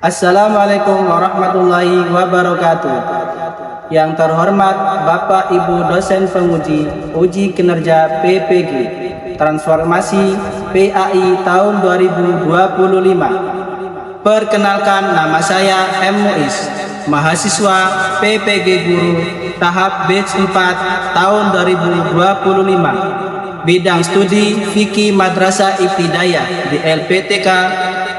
Assalamualaikum warahmatullahi wabarakatuh. Yang terhormat Bapak Ibu dosen penguji uji kinerja PPG Transformasi PAI tahun 2025. Perkenalkan, nama saya M. Muiz, mahasiswa PPG Guru tahap batch 4 tahun 2025. Bidang studi Fikih Madrasah Ibtidaiyah di LPTK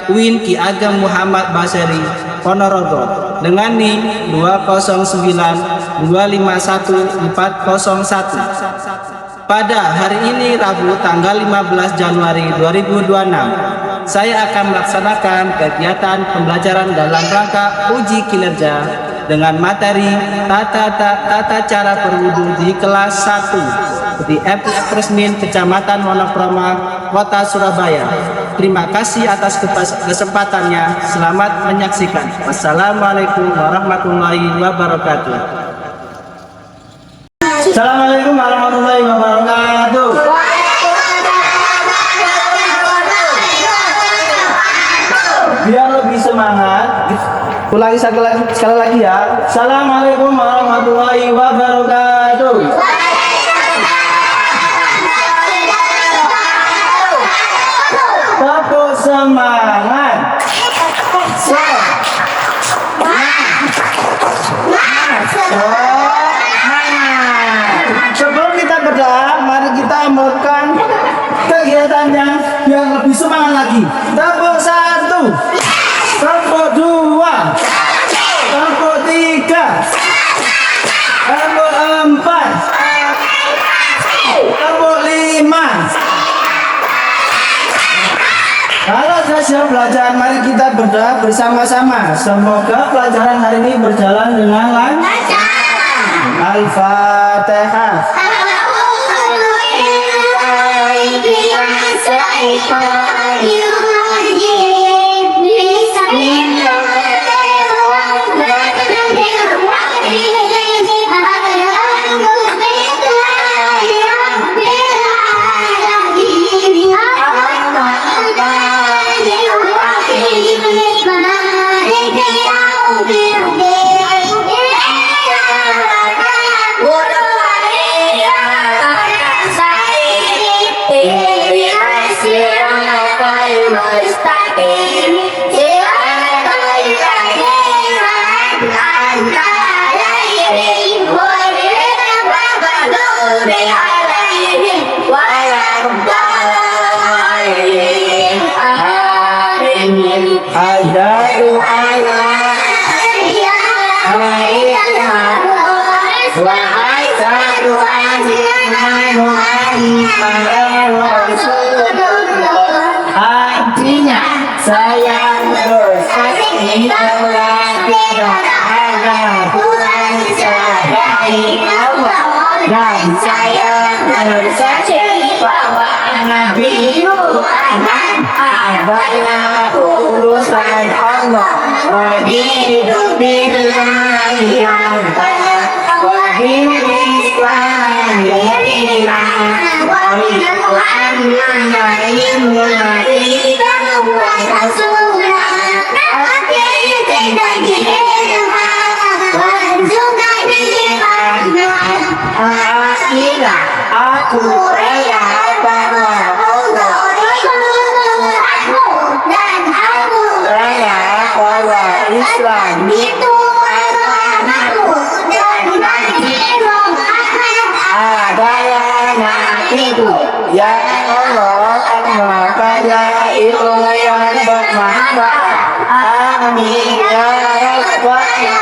UIN Ki Ageng Muhammad Basri Ponorogo dengan NIM 209251401. Pada hari ini Rabu tanggal 15 Januari 2026, saya akan melaksanakan kegiatan pembelajaran dalam rangka uji kinerja dengan materi tata cara berwudu di kelas 1 di FPF Resmin Kecamatan Wonokromo, Kota Surabaya. Terima kasih atas kesempatannya. Selamat menyaksikan. Wassalamualaikum warahmatullahi wabarakatuh. Assalamualaikum warahmatullahi wabarakatuh. Biar lebih semangat, ulangi sekali lagi ya. Assalamualaikum warahmatullahi wabarakatuh. Tepuk semangat. Sebelum kita berdoa, mari kita melakukan kegiatannya yang lebih semangat lagi. Tepuk 1, tepuk 2, tepuk 3, tepuk 4, tepuk 5. Kalau sudah siap belajar, mari kita berdoa bersama-sama. Semoga pelajaran hari ini berjalan dengan lancar. Al-Fatihah. Artinya saya harus asli Tuhan dari Allah, dan saya bersaksi bahwa Nabi Muhammad adalah utusan Allah. Raditu billahi rabban wa bil Islam dinan wa bi Muhammadin nabiyyyan wa rasulan aku rela bahwa Allah dan aku rela bahwa Islam itu agamaku dan Nabi Muhammad adalah nabiku. Ya Allah, maka itu yang bermanfaat. Amin ya Rabbal alamin.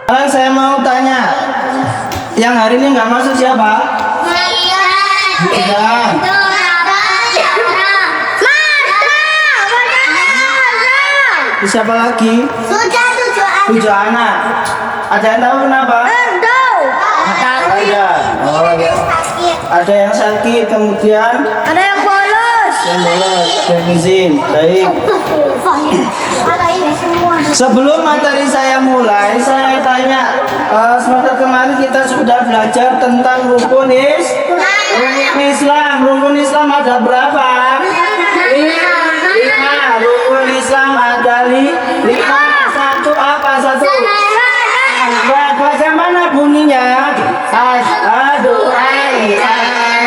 Sekarang saya mau tanya, yang hari ini nggak masuk siapa? Tidak. Siapa lagi? Tujuh anak. Ada yang tahu kenapa? Ada. Oh, ya. Ada yang sakit, kemudian ada yang bolos. Yang izin. Baik. Sebelum materi saya mulai, saya tanya, semester kemarin kita sudah belajar tentang rukun Islam. Rukun Islam ada berapa? 5. asyhadu an la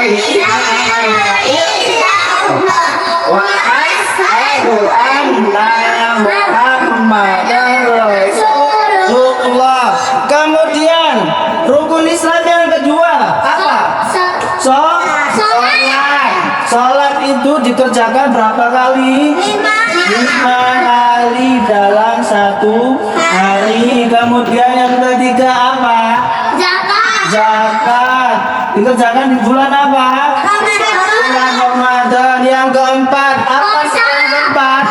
ilaha illallah wa asyhadu anna Muhammadar Rasulullah. Kemudian rukun Islam yang kedua apa? Sholat itu dikerjakan berapa kali? 5 kali dalam satu hari. Kemudian yang ketiga apa? Zakat. Dikerjakan di bulan apa? Bulan Ramadan. Yang keempat apa? Yang keempat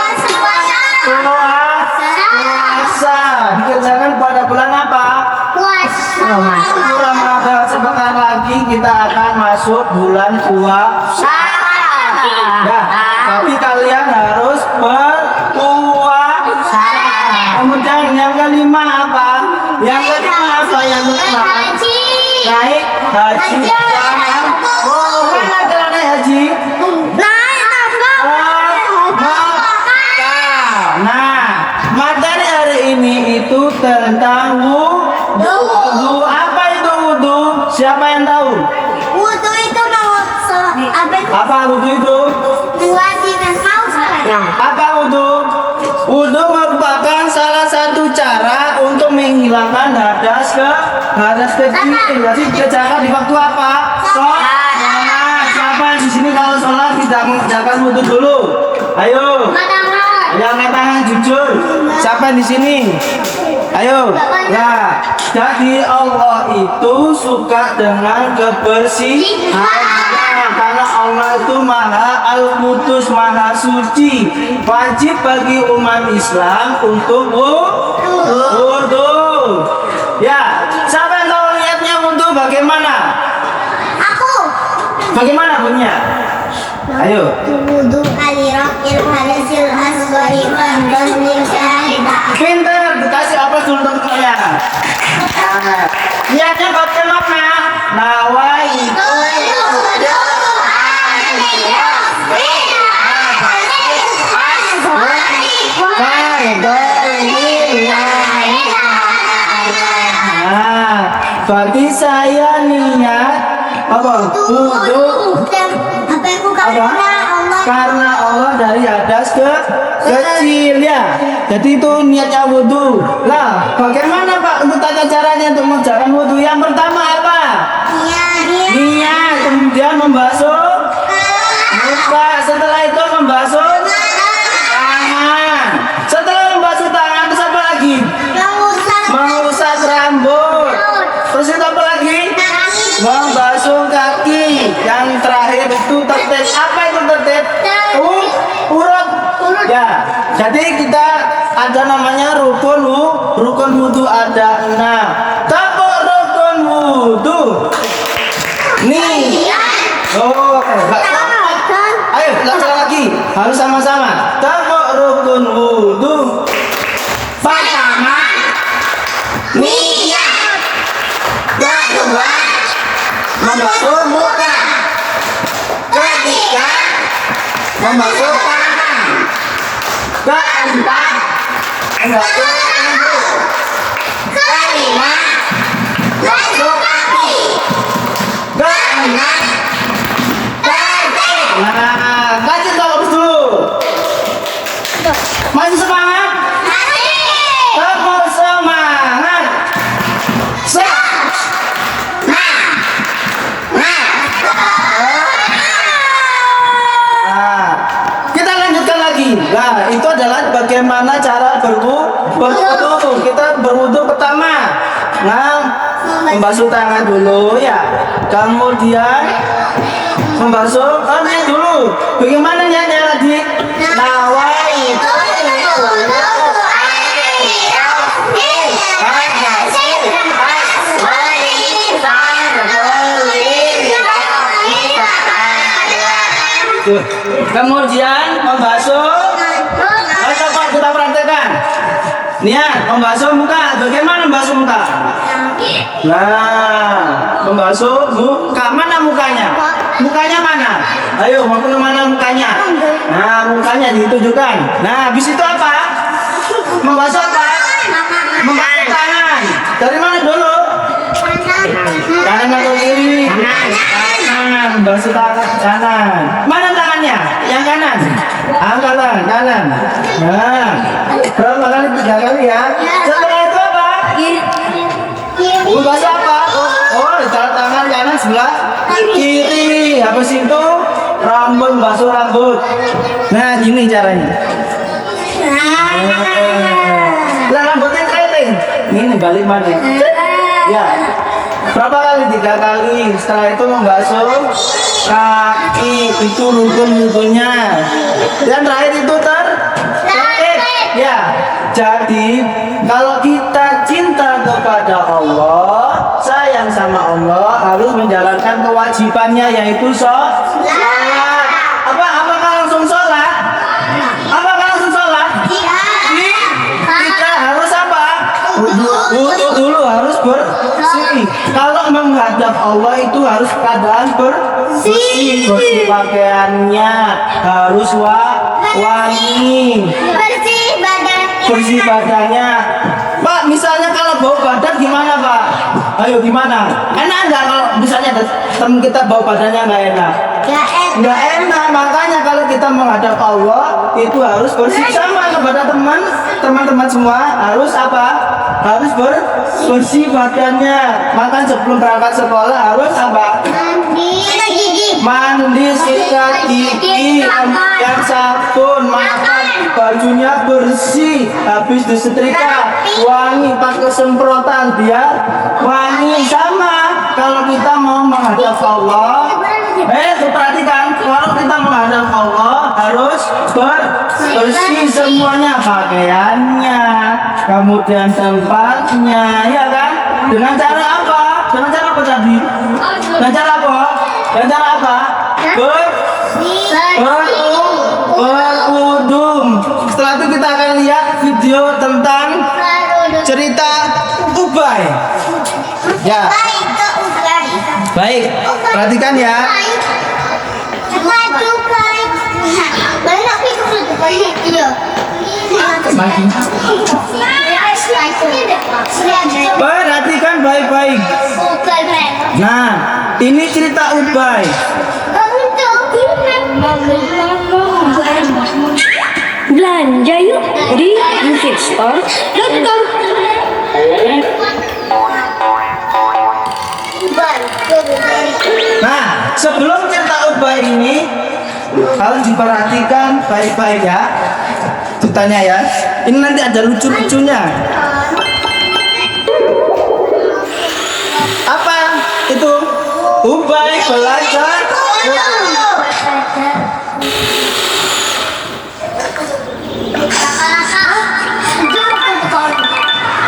puasa. Dikerjakan pada bulan apa? Ramadan. Sebentar lagi kita akan masuk bulan puasa. Ya, tapi kalian harus berpuasa. Kemudian yang kelima apa? Yang kelima apa? Yang kelima naik haji. Oh, mana jalan naik haji? Nah, materi hari ini itu tentang wudu. Apa itu wudu? Siapa yang tahu? Wudu itu Apa wudu itu? Apa wudu? Wudu merupakan salah satu cara untuk menghilangkan hadas kecil. Jadi dikerjakan di waktu apa? Sholat. Siapa di sini kalau sholat tidak mengerjakan wudu dulu? Ayo. Yang angkat tangan jujur. Siapa di sini? Ayo. Nah, jadi Allah itu suka dengan kebersihan. Karena Allah itu Maha Al-Qudus, Maha Suci. Wajib bagi umat Islam untuk wudu. Ya, siapa yang tahu niatnya wudu bagaimana? Aku. Bagaimana bunyinya? Ayo. Wudu aliraqil hadasil asghari wa ghusl syahida. Pinter, dikasih apa dulu teman-temannya? Niatnya bagaimana? Nawaitu bagi saya niat apa? Wudu. Karena Allah dari hadas kecil ya. Jadi itu niatnya wudu. Lah, bagaimana Pak untuk tata caranya untuk mengerjakan wudu? Yang pertama apa? Niat. Kemudian membasuh muka. Setelah itu membasuh tangan. Setelah membasuh tangan terus apa lagi? Mengusap rambut. Terus itu apa lagi? Membasuh kaki. Yang terakhir itu tertib. Apa itu tertib? Urut. Ya. Jadi kita ada namanya rukun wudu ada 6. Tepuk rukun wudu. Nih. Oh, ayo belajar lagi. Harus sama-sama. Tepuk rukun wudu. Pertama, niat. Kedua, membasuh muka. Ketiga, membasuh tangan. Keempat, membasuh rambut. Kelima, membasuh kaki. Keenam, tertib. Nah, lanjut terus dulu. Masih semangat? Tepuk semangat. Kita lanjutkan lagi. Nah, itu adalah bagaimana cara berwudu. Kita berwudu pertama. Nah, membasuh tangan dulu ya. Kemudian membasuh kaki dulu. Bagaimana niatnya tadi? Nawaitu kemudian membasuh. Coba kita praktekkan. Niat membasuh muka. Bagaimana membasuh muka? Nah, membasuh muka. Mana mukanya? Mukanya mana? Ayo, mau ke mana mukanya? Nah, mukanya ditujukan. Nah, habis itu apa? Membasuh apa? Membasuh tangan. Dari mana dulu? Kanan atau kiri? Kanan, basuh tangan kanan. Mana tangannya? Yang kanan. Angkatan kanan. Nah, berapa kali? 3 kali ya. Setelah itu apa? Basuh apa? Oh, cara tangan kanan sebelah kiri. Apa sih itu? Rambut, basuh rambut. Nah, gini caranya. Lah rambutnya keriting. Ini balik mana? Ya. Berapa kali? 3 kali. Setelah itu membasuh kaki. Itu rukun-rukunnya. Dan terakhir itu terakhir. Ya. Jadi kalau kita cinta kepada Allah, sayang sama Allah, harus menjalankan kewajibannya yaitu sholat. Apakah langsung sholat? Apakah langsung sholat? Kita harus apa? Wudu dulu, harus bersih. Kalau menghadap Allah itu harus keadaan bersih. Bersih pakaiannya, harus wangi. Bersih badannya. Pak, misalnya kalau bau badan gimana Pak? Ayo gimana? Enak nggak kalau misalnya teman kita bau badannya nggak enak? Nggak enak. Makanya kalau kita menghadap Allah itu harus bersih. Sama kepada teman-teman semua harus apa? Harus bersih badannya. Makan sebelum berangkat sekolah harus apa? Mandi, sikat gigi, yang sabun, makan, bajunya bersih, habis disetrika, wangi, pakai semprotan biar wangi. Sama kalau kita mau menghadap Allah, perhatikan, kalau kita menghadap Allah harus bersih semuanya, pakaiannya, kemudian tempatnya, ya kan? Dengan cara apa? Dengan cara apa tadi? Dengan cara apa? Dengan cara apa? Berudung. Setelah itu kita akan lihat video tentang cerita Ubay. Ya. Baik, perhatikan ya. Perhatikan baik-baik. Nah, ini cerita Ubay. Belanja yuk di Movistore.com. Nah, sebelum cerita Ubay ini harus diperhatikan baik-baik ya. Ceritanya ya. Ini nanti ada lucu-lucunya. Apa itu? Ubay belajar.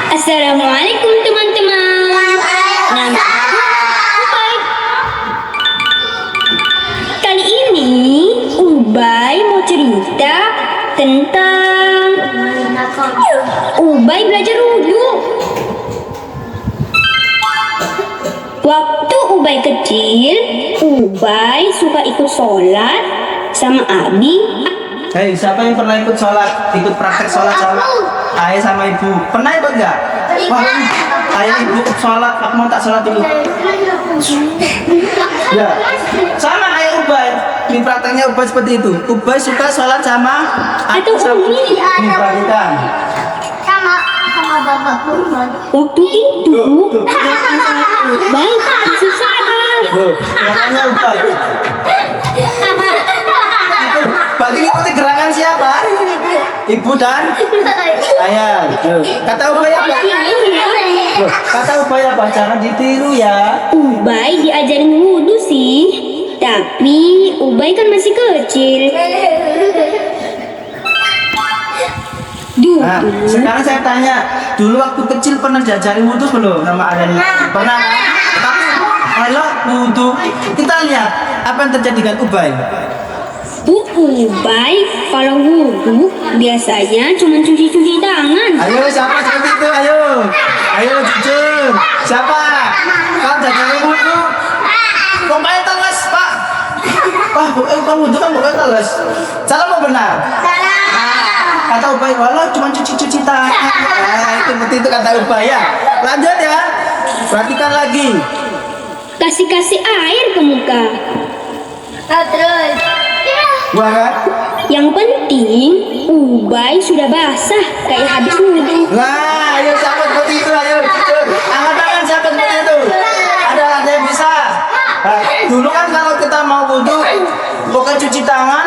Assalamualaikum teman-teman. Nama aku Ubay. Kali ini Ubay mau cerita tentang Ubay belajar wudhu. Waktu Ubay kecil, Ubay suka ikut sholat sama Abi. Hei, siapa yang pernah ikut sholat, ikut praktek sholat sama ayah sama ibu? Pernah ikut nggak? Wah, ayah ibu sholat, aku mau tak sholat dulu. Ya, sama kayak Ubay. Ini prakteknya Ubay seperti itu. Ubay suka sholat sama Atau Umi. perhatikan. Sama bapakku. Waktu itu, Ubay susah. Makanya Ubay. Bagi ikuti gerakan siapa? Ibu dan ayah. Kata Ubay apa? Kata Ubay apa? Jangan ditiru ya. Ubay diajarin wudhu sih, tapi Ubay kan masih kecil. Nah, sekarang saya tanya, dulu waktu kecil pernah diajarin wudhu belum sama ayah? Pernah kan? Tapi kalau wudhu, kita lihat apa yang terjadi dengan Ubay. Ubay kalau wudhu biasanya cuma cuci-cuci tangan. Ayo siapa seperti itu? Ayo jujur. Siapa? Kau diajarin wudhu? Kok pakai teles Pak? Wah, kamu wudhu kan pakai teles. Salah mau benar? Kata Ubay, walau cuma cuci-cuci tangan. Nah, itu seperti itu kata Ubay ya. Lanjut ya. Perhatikan lagi. kasih air ke muka. Terus. Wah kan? Yang penting, Ubay sudah basah kayak habis wudhu. Nah, ayo siapa seperti itu, ayo. Angkat tangan siapa seperti itu. Ada yang bisa. Nah, dulu kan kalau kita mau wudhu, bukan cuci tangan,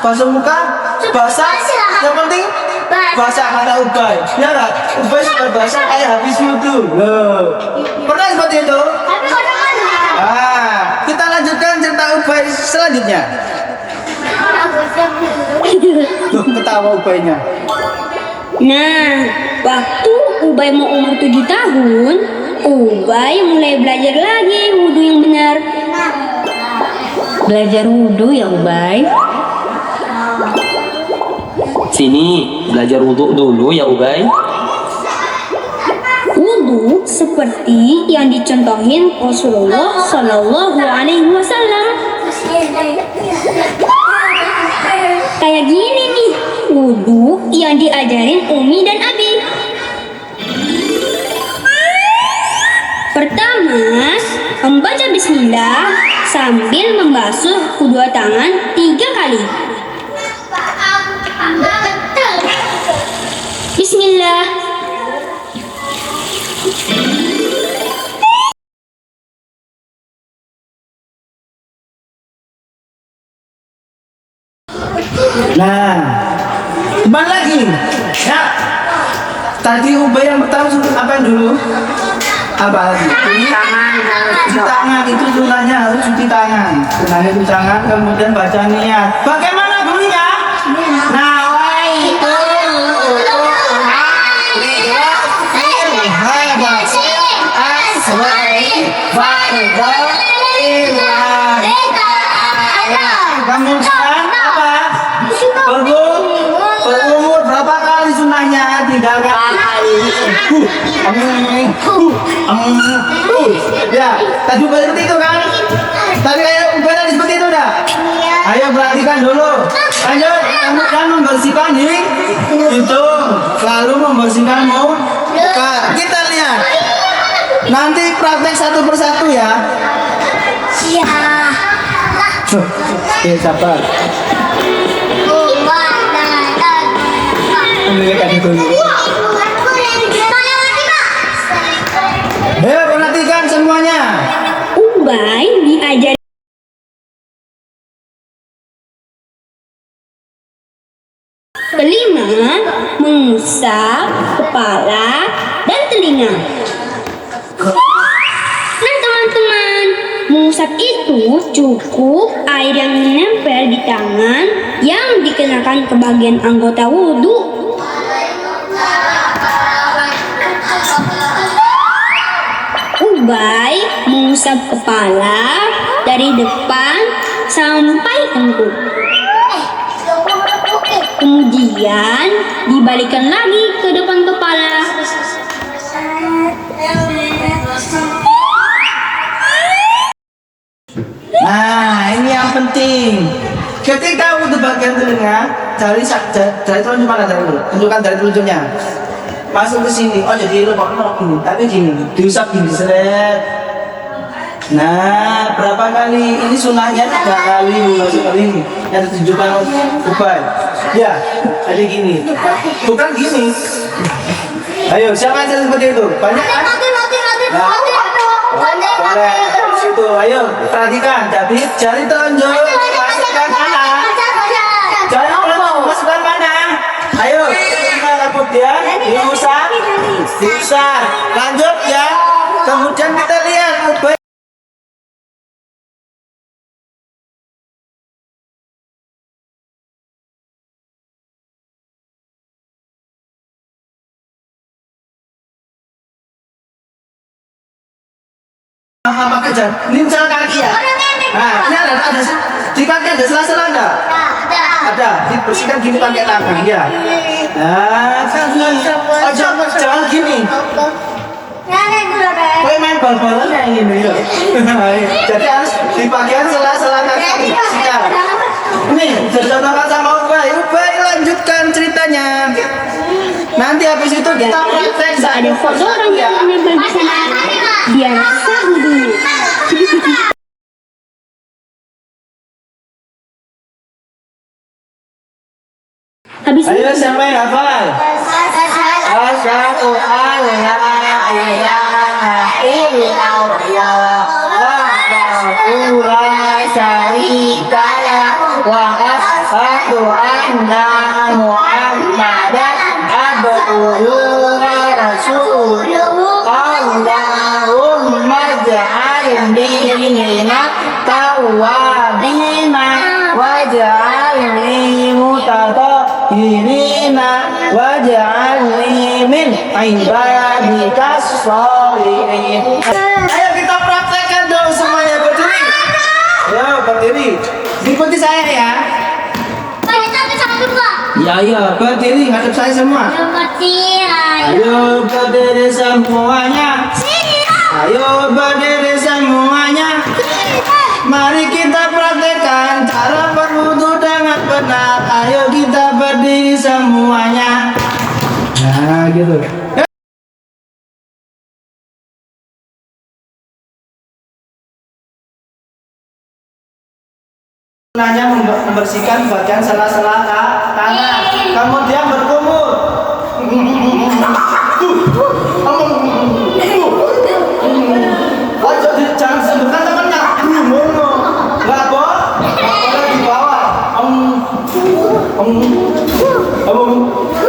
basuh muka, basah. Yang penting basah kata Ubay. Ya nggak? Ubay sudah basah kayak habis wudhu. Loh, pernah seperti itu? Tapi kota mana? Ah, kita lanjutkan cerita Ubay selanjutnya. Tuh, ketawa Ubaynya. Nah, waktu Ubay mau umur 7 tahun, Ubay mulai belajar lagi wudhu yang benar. Belajar wudhu ya Ubay. Sini, belajar wudhu dulu ya Ubay. Wudhu seperti yang dicontohin Rasulullah Shallallahu Alaihi Wasallam. Kayak gini nih, wudhu yang diajarin Umi dan Abi. Pertama, membaca bismillah sambil membasuh kedua tangan 3 kali. Bismillah. Nah, kembali lagi. Ya, tadi Ubay yang pertama apa yang dulu? Apa lagi? Cuci tangan itu sunahnya harus cuci tangan. Sunahnya cuci tangan, kemudian baca niat. Bagaimana bunyinya? Nah, kamu sekarang apa? Berumur berapa kali sunahnya? 3 kali. Ya, tadi Ubay seperti itu kan? Tadi kayak Ubay tadi seperti itu dah. Ayo perhatikan dulu. Lanjut, kemudian membersihkan hidung, selalu membersihkan muka. Kita lihat. Nanti praktek satu persatu ya. Oke, sabar. Ambilkan itu dulu. Ayo perhatikan semuanya. Ubay diajar kelima, mengusap kepala dan telinga. Nah teman-teman, mengusap itu cukup air yang menempel di tangan yang dikenakan ke bagian anggota wudhu. Ubay mengusap kepala dari depan sampai tengkuk. Kemudian dibalikkan lagi ke depan kepala. Nah, ini yang penting. Ketika untuk bagian telinga, jari telunjuk mana jari dulu? Tunjukkan jari telunjuknya. Masuk ke sini. Oh, jadi lu kok ini. Tapi gini, diusap gini, seret. Nah, berapa kali? Ini sunahnya 3 kali masuk ke ini. Yang ditunjukkan Ubay. Ya, jadi gini. Bukan gini. Ayo, siapa yang seperti itu? Banyak kan? Boleh. Situ, ayo perhatikan. Jadi jari telunjuk masukkan mana? Jari telunjuk masukkan mana? Ayo, kemudian diusap. Lanjut ya. Kemudian kita lihat Ubay. Apa kerja? Ini misalnya kaki ya? Nah, ini ada di kaki ada sela-sela enggak? Ada. Dibersihkan gini pakai tangan ya. Nah, jangan gini. Kau main bal-balan kayak gini ya. Jadi harus dipakai sela-sela kaki. Nih, dicontohkan sama Ubay. Ubay lanjutkan ceritanya. Nanti habis itu kita praktek Ada foto orang yang menempel di sana. Biar sah wudhunya. Habis Ayo itu siapa yang hafal? Asyhadu an la ilaha illallah wahdahu la syarika lahu wa asyhadu anna Muhammadan abduhu wa rasuluhu. Allahumma ja'alni tawwabina waj'alni mutatahhirina waj'alni min ibadikas sholihin. Ayo kita praktekkan dong semuanya, berdiri. Ayo berdiri. Ikuti saya ya. Ya iya, berdiri hadap saya semua. Ayo berdiri semuanya. Ayo berdiri semuanya. Mari kita praktekkan cara berwudu dengan benar. Ayo kita berdiri semuanya. Nah, gitu. Nanya membersihkan bagian sela-sela tangan. Kemudian berkumur. Jangan sebutkan temannya. Enggak boleh di bawah.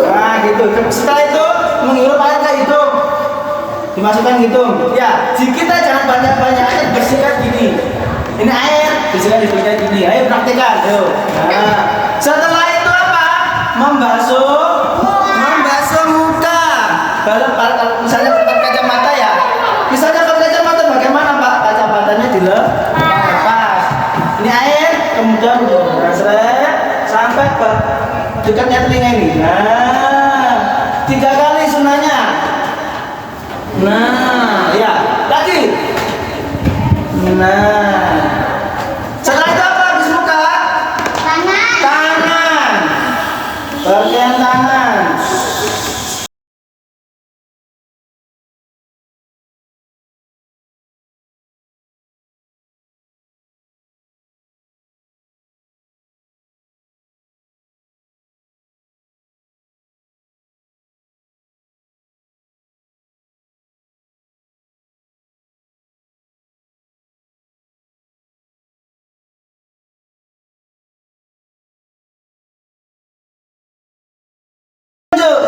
Nah, gitu. Setelah itu menghirup air ke hidung. Dimasukkan hidung. Ya, kita jangan banyak-banyak, bersihkan gini. Ini air, bersihkan hidungnya gini. Ayo praktekkan. Ayo. Nah, setelah itu apa? Membasuh muka. Kalau misalnya pakai kacamata ya. Misalnya pakai kacamata bagaimana Pak? Kacamatanya dilepas. Ini air, kemudian sampai ke dekatnya telinga ini. Nah, 3 kali sunahnya. Nah, ya, lagi. Nah, setelah itu apa habis muka? Tangan. Bagian tangan.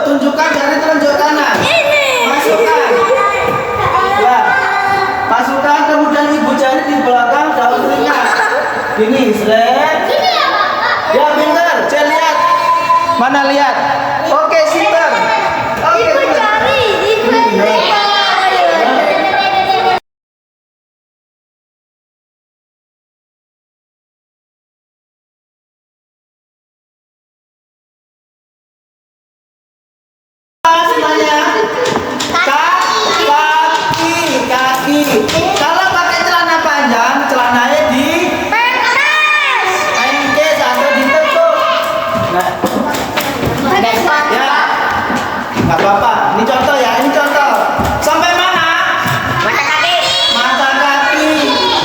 Tunjukkan jari telunjuk kanan. Masukkan. Ya. Masukkan, kemudian ibu jari di belakang daun telinga. Ini, seret. Ya, pintar. Saya lihat. Mana lihat? Oke, sinter. Oke, pintar. Kaki. Kalau pakai celana panjang, celananya di pengkes atau ditekuk. Nah, ya, nggak apa-apa. Ini contoh ya, ini contoh. Sampai mana?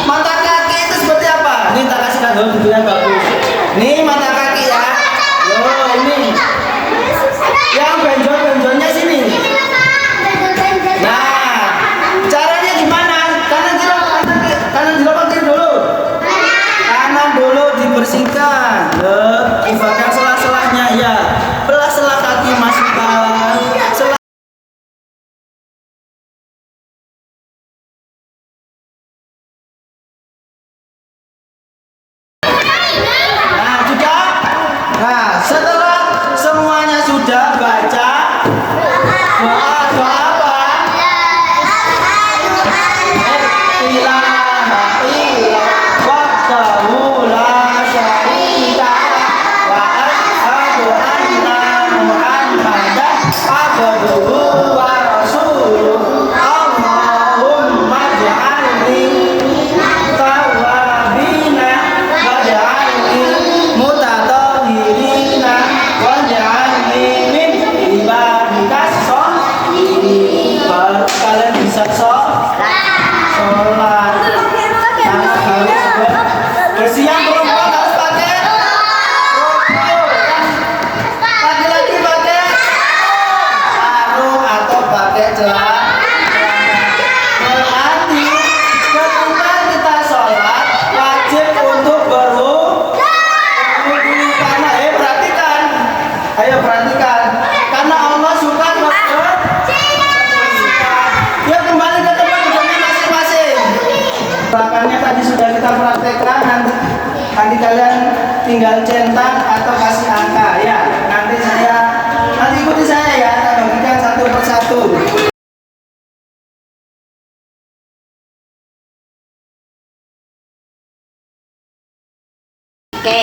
Mata kaki itu seperti apa? Ini tak kasih kandung dulunya bagus. Ini mata kaki ya. Loh, ini. Yang benjol-benjolnya sini. Nah, caranya gimana? Kanan kiri apa kiri dulu? Kanan dulu dibersihkan. Di bagian sela-selanya ya. Belah sela kaki masukkan. Nah, juga. Nah, setelah semuanya sudah baca doa apa? Ilaha illallah wahdahu la syarika lahu wa asyhadu anna Muhammadan abduhu wa rasuluhu. Allahumma ja'alni tawwabina waj'alni mutatahhirina waj'alni min ibadikas sholihin. Besi yang perempuan harus pakai rokok. Laki-laki pakai sarung atau pakai celana. Berarti ketika kita sholat wajib untuk berwudu karena perhatikan, ayo perhatikan, karena Allah suka ya kembali ke tempat duduknya masing-masing. Belakangnya tadi sudah kita praktekkan, nanti kalian tinggal centang atau kasih angka ya. Nanti ikuti saya ya, kita bagikan satu persatu. Oke.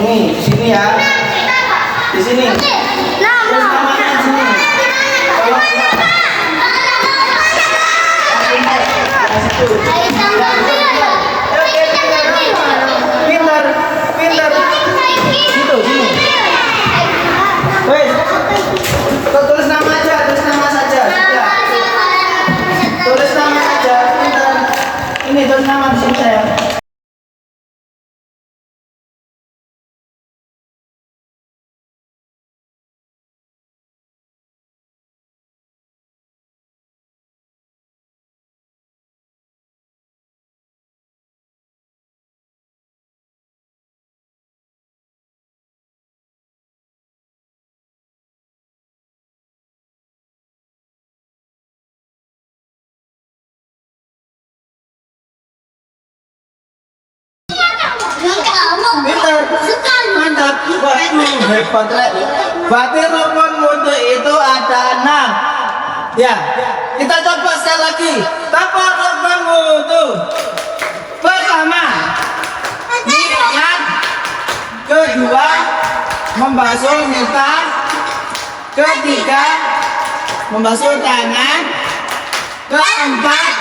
Nih, di sini ya. Di sini. Terus namanya di sini. Kalau pintar. Situ, sini. Wes. Tulis nama aja, tulis nama saja. Sudah. Tulis nama saja, pintar. Ini tulis nama di sini saya. Pintar, mantap, waduh hebat lek. Berarti rukun wudu itu ada 6. Ya, kita coba sekali lagi. Apa rukun wudu? Pertama, niat. Kedua, membasuh muka. Ketiga, membasuh tangan. Keempat,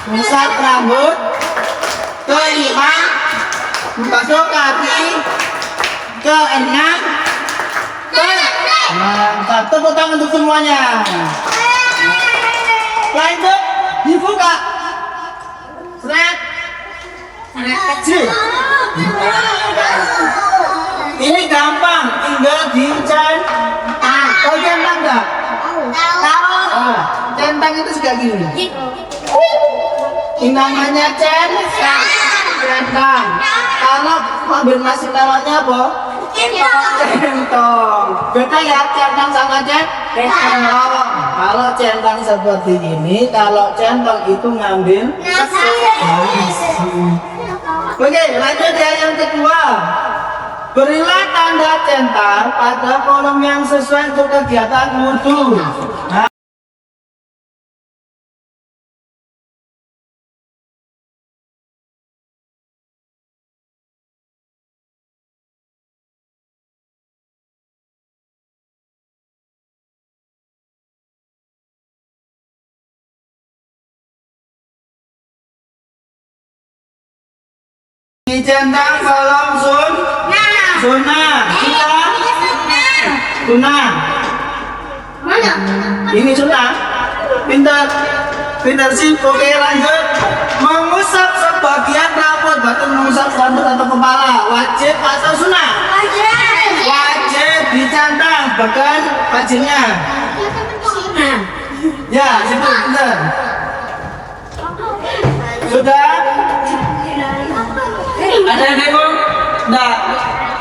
mengusap rambut. Kelima, membasuh kaki. Keenam, mantap, tepuk tangan untuk semuanya. Lanjut, dibuka. Seret. Kecil. Ini gampang, tinggal dicentang. Tahu centang nggak? Tahu. Centang itu juga gini. Ini namanya centang. Kalau mobil masih namanya apa? Centong. Beda ya centang sama centong. Kalau centang seperti ini, kalau centong itu ngambil nasi. Oke, lanjut ya yang kedua. Berilah tanda centang pada kolom yang sesuai untuk kegiatan wudu. Dicentang kolom sunnah. Sunnah. Mana? Ini sunnah. Pintar sih. Oke, lanjut. Mengusap sebagian rambut, bahkan mengusap rambut atau kepala. Wajib atau sunnah? Wajib dicentang, bahkan wajibnya. Ya, situ pintar. Sudah? Ada yang bingung? Nah,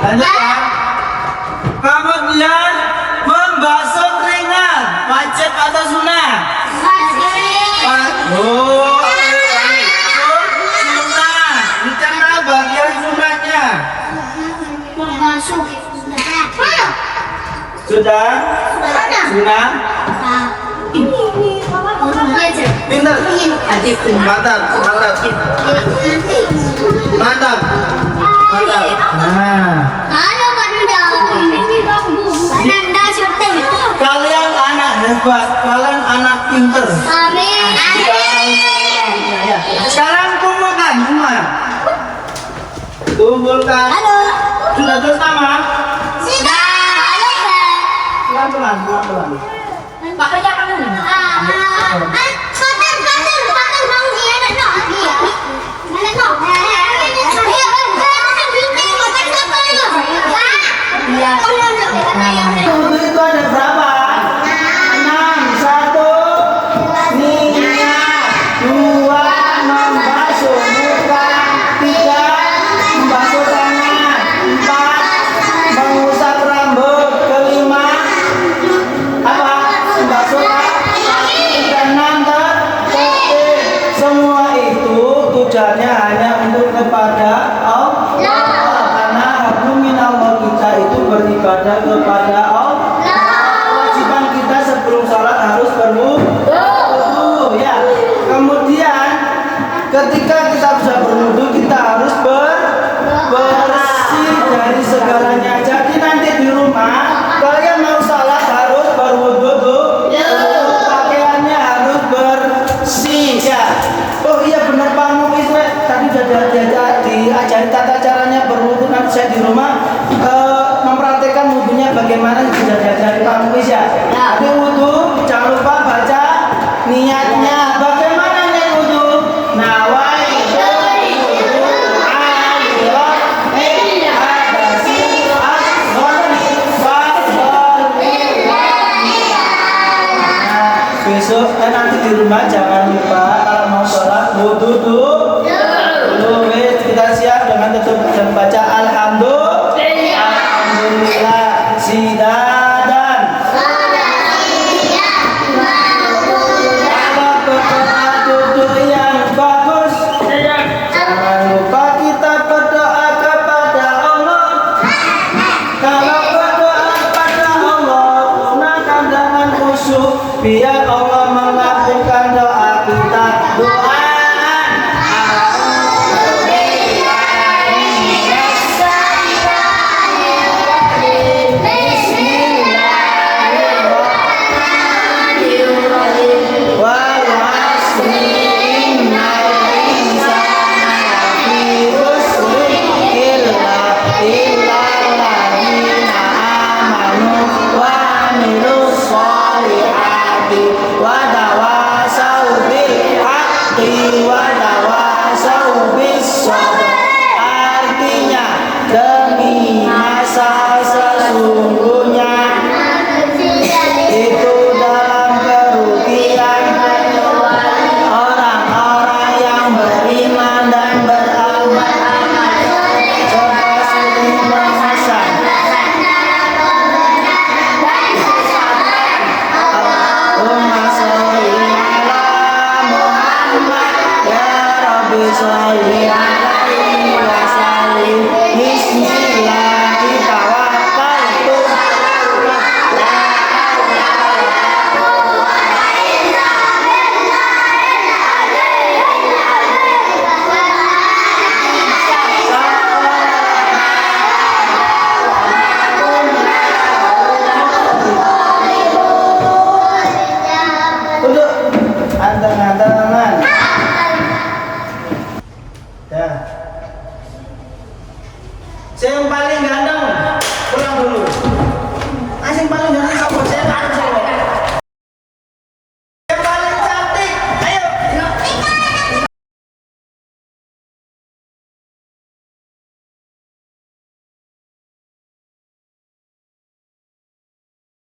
lanjut ya. Kemudian membasuh keringat, wajib atau sunnah? Sunnah. Dicentang bagian sunnahnya. Sudah? Sunnah? Pintar. Mantap. Nah. Kalian anak hebat, kalian anak pinter. Sekarang kumpulkan semua. Kumpulkan. Sudah terus nama? Pelan-pelan. Pakai jangan. Pakai mau dia nak. Muslimah jangan lupa kalau mau sholat wudhu dulu. Wes, kita siap dengan tutup dan baca Alhamdulillah. Sidadan. Kalau berdoa duduk yang bagus. Jangan lupa kita berdoa kepada Allah. Kalau berdoa kepada Allah, gunakan dengan khusyuk biar Allah mengabulkan doa kita. Doa. Artinya demi masa sesungguhnya itu dalam kerugian orang-orang yang beriman dan beramal seperti Imam Hasan. Allahumma sholli ala Muhammad ya Rabbi sholli alaihi wa sallim. Bismillah tawakkaltu. Untuk anteng-antengan. Ya. Yang paling